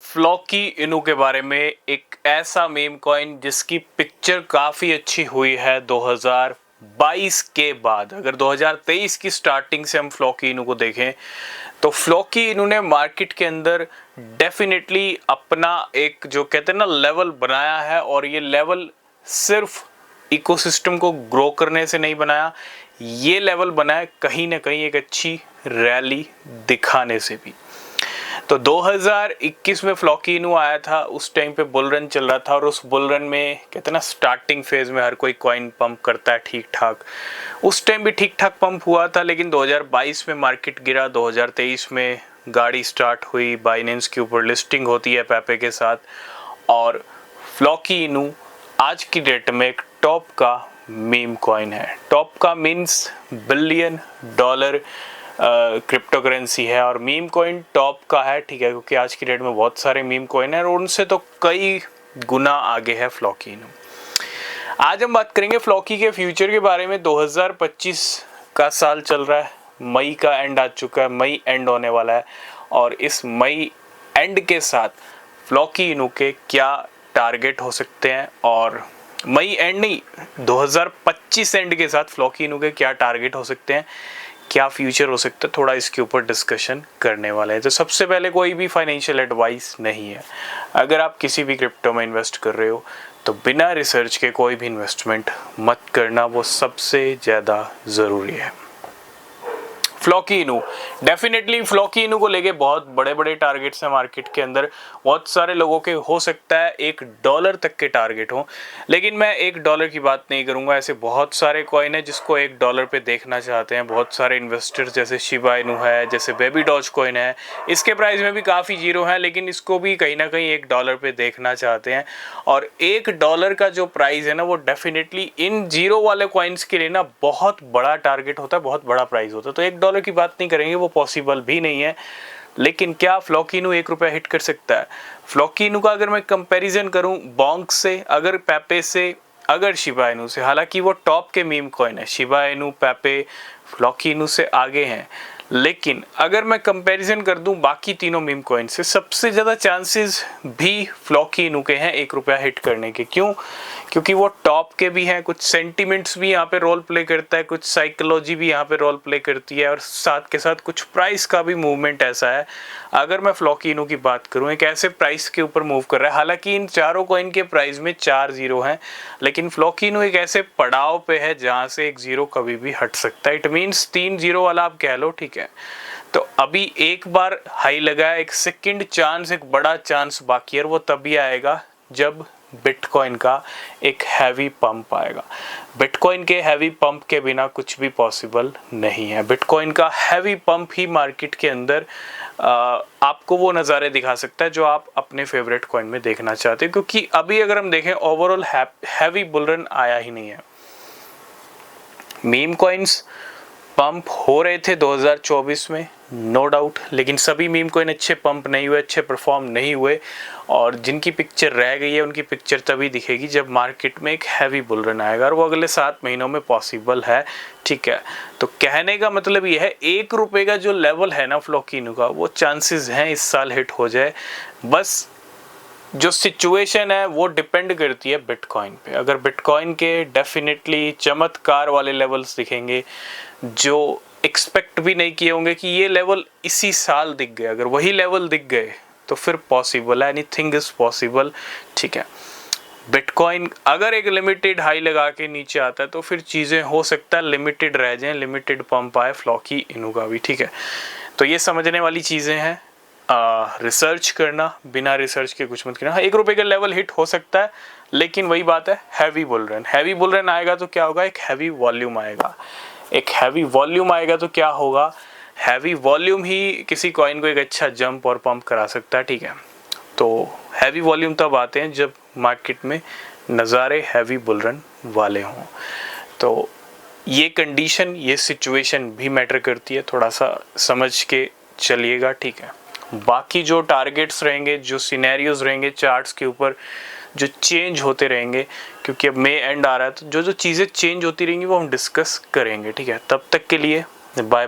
Floki इनू के बारे में एक ऐसा मीम कॉइन जिसकी पिक्चर काफ़ी अच्छी हुई है 2022 के बाद। अगर 2023 की स्टार्टिंग से हम फ्लॉकी इनू को देखें तो फ्लॉकी इनू ने मार्केट के अंदर डेफिनेटली अपना एक जो कहते हैं ना लेवल बनाया है, और ये लेवल सिर्फ इकोसिस्टम को ग्रो करने से नहीं बनाया, ये लेवल बनाया कहीं ना कहीं एक अच्छी रैली दिखाने से भी। तो 2021 में फ्लॉकी इनू आया था, उस टाइम पे बुल रन चल रहा था, और उस बुल रन में कहते हैं ना स्टार्टिंग फेज में हर कोई कॉइन पंप करता है ठीक ठाक। उस टाइम भी ठीक ठाक पंप हुआ था, लेकिन 2022 में मार्केट गिरा। 2023 में गाड़ी स्टार्ट हुई, बाइनेंस के ऊपर लिस्टिंग होती है पेपे के साथ, और फ्लॉकी इनू आज की डेट में एक टॉप का मीम कॉइन है। टॉप का means billion dollar crypto currency है, और मीम कॉइन टॉप का है, ठीक है, क्योंकि आज की डेट में बहुत सारे मीम कॉइन हैं और उनसे तो कई गुना आगे है फ्लॉकी इनू। आज हम बात करेंगे फ्लॉकी के फ्यूचर के बारे में। 2025 का साल चल रहा है, मई का एंड आ चुका है, मई एंड होने वाला है, और इस मई एंड के साथ फ्लॉकी इनू के क्या टारगेट हो सकते हैं, और मई एंड नहीं 2025 एंड के साथ फ्लॉकी इनू के क्या टारगेट हो सकते हैं, क्या फ्यूचर हो सकता है, थोड़ा इसके ऊपर डिस्कशन करने वाले हैं। तो सबसे पहले कोई भी फाइनेंशियल एडवाइस नहीं है। अगर आप किसी भी क्रिप्टो में इन्वेस्ट कर रहे हो तो बिना रिसर्च के कोई भी इन्वेस्टमेंट मत करना, वो सबसे ज़्यादा ज़रूरी है। फ्लॉकी इनू, डेफिनेटली फ्लॉकी इनू को लेके बहुत बड़े बड़े टारगेट्स हैं मार्केट के अंदर। बहुत सारे लोगों के हो सकता है $1 तक के टारगेट हो, लेकिन मैं $1 की बात नहीं करूंगा। ऐसे बहुत सारे कॉइन है जिसको $1 पे देखना चाहते हैं। बहुत सारे इन्वेस्टर्स, जैसे शिबा इनू है, जैसे बेबी डॉज कॉइन है, इसके प्राइस में भी काफ़ी जीरो है, लेकिन इसको भी कहीं ना कहीं $1 पे देखना चाहते हैं। और $1 का जो प्राइस है ना, वो डेफिनेटली इन जीरो वाले कॉइन्स के लिए ना बहुत बड़ा टारगेट होता है, बहुत बड़ा प्राइस होता है। तो $1 की बात नहीं करेंगे, वो पॉसिबल भी नहीं है। लेकिन क्या फ्लॉकी इनू $1 हिट कर सकता है? फ्लॉकी इनू का अगर मैं कंपैरिजन करूं बॉन्क से, अगर पेपे से, अगर शिबा इनू से, हालांकि वो टॉप के मीम कॉइन है, शिबा इनू, पेपे, फ्लॉकी इनू से आगे हैं, लेकिन अगर मैं कंपैरिजन कर दूं बाकी तीनों मीम कॉइन से, सबसे ज़्यादा चांसेस भी फ्लॉकी इनू के हैं $1 हिट करने के। क्यों? क्योंकि वो टॉप के भी हैं, कुछ सेंटिमेंट्स भी यहाँ पे रोल प्ले करता है, कुछ साइकोलॉजी भी यहाँ पे रोल प्ले करती है, और साथ के साथ कुछ प्राइस का भी मूवमेंट ऐसा है। अगर मैं फ्लॉकी इनू की बात करूँ, एक ऐसे प्राइस के ऊपर मूव कर रहा है, हालांकि इन चारों कॉइन के प्राइस में 4 जीरो हैं, लेकिन फ्लॉकी इनू एक ऐसे पड़ाव पे है जहाँ से एक जीरो कभी भी हट सकता है। इट मीन्स 3 जीरो वाला आप कह लो, ठीक है। तो अभी एक बार हाई लगा है, एक सेकंड चांस, एक बड़ा चांस बाकी है, और वो तभी आएगा जब बिटकॉइन का एक हैवी पंप आएगा। बिटकॉइन के हैवी पंप के बिना कुछ भी पॉसिबल नहीं है। बिटकॉइन का हैवी पंप ही मार्केट के अंदर आपको वो नज़ारे दिखा सकता है जो आप अपने फेवरेट कॉइन में देखना चाहते हैं, क्योंकि अभी अगर हम देखें ओवरऑल हैवी बुल रन आया ही नहीं है। मीम कॉइन्स पंप हो रहे थे 2024 में, नो डाउट, लेकिन सभी मीम कॉइन अच्छे पंप नहीं हुए, अच्छे परफॉर्म नहीं हुए, और जिनकी पिक्चर रह गई है उनकी पिक्चर तभी दिखेगी जब मार्केट में एक हैवी बुल रन आएगा, और वो अगले 7 महीनों में पॉसिबल है, ठीक है। तो कहने का मतलब ये है, $1 का जो लेवल है ना फ्लॉकी इनू का, वो चांसेस हैं इस साल हिट हो जाए। बस जो सिचुएशन है वो डिपेंड करती है बिटकॉइन पे। अगर बिटकॉइन के डेफिनेटली चमत्कार वाले लेवल्स दिखेंगे जो एक्सपेक्ट भी नहीं किए होंगे कि ये लेवल इसी साल दिख गए, अगर वही लेवल दिख गए तो फिर पॉसिबल है, एनीथिंग इज पॉसिबल, ठीक है। बिटकॉइन अगर एक लिमिटेड हाई लगा के नीचे आता है तो फिर चीज़ें हो सकता है लिमिटेड रह जाएं, लिमिटेड पंप आए फ्लॉकी इनू का भी, ठीक है। तो ये समझने वाली चीज़ें हैं। रिसर्च करना, बिना रिसर्च के कुछ मत करना। हाँ, $1 का लेवल हिट हो सकता है, लेकिन वही बात है, heavy bull run, heavy bull run आएगा तो क्या होगा, एक हैवी वॉल्यूम आएगा। एक हैवी वॉल्यूम आएगा तो क्या होगा, हैवी वॉल्यूम ही किसी कॉइन को एक अच्छा जंप और पंप करा सकता है, ठीक है। तो हैवी वॉल्यूम तब आते हैं जब मार्केट में नज़ारे हैवी बुल रन वाले हों। तो ये कंडीशन, ये सिचुएशन भी मैटर करती है, थोड़ा सा समझ के चलिएगा, ठीक है। बाकी जो टारगेट्स रहेंगे, जो सिनेरियोज रहेंगे चार्ट्स के ऊपर, जो चेंज होते रहेंगे, क्योंकि अब मई एंड आ रहा है, तो जो जो चीज़ें चेंज होती रहेंगी वो हम डिस्कस करेंगे, ठीक है। तब तक के लिए बाय।